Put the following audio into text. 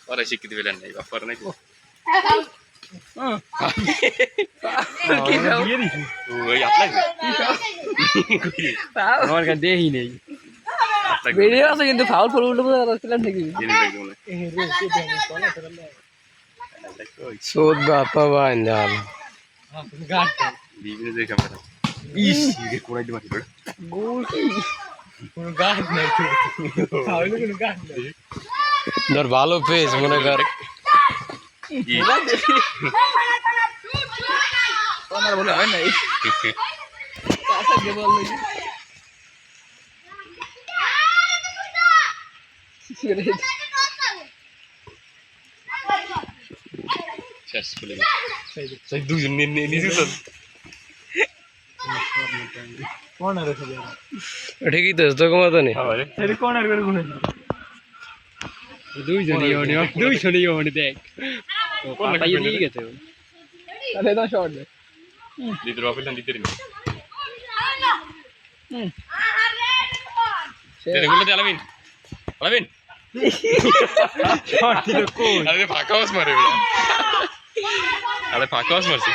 ওরা শিক্ষিত পেলেন নাই বাপার নাকি ওই আপনার আমার কাছে দেহি নেই বেরিয়ে আছে কিন্তু ফাউল ফুল উল্টো ছিলাম নাকি সোদ বাপা বাঞ্জাল বিভিন্ন যে ক্যামেরা ইস কোনাই দিতে পারি গোল কোনো গাছ নাই ফাউলে কোনো গাছ নাই ধর ভালো পেস মনে কর আমার বলে হয় নাই কাঁচা গে বল নাকি শেষ করে সেই দুজন নিজে তো কর্নার আছে ঠিকই তো তো কমাতো নেই এই কর্নার করে গুনে দুইজনই ওনে দেখ পাতাই দিয়ে গেছে তাহলে না শট দে দিতে রফিলান দিতে রে দে গুলো আলামিন আলামিন শট দিল কোন আরে ফাঁকা মারছে আরে ফাঁকা মারছে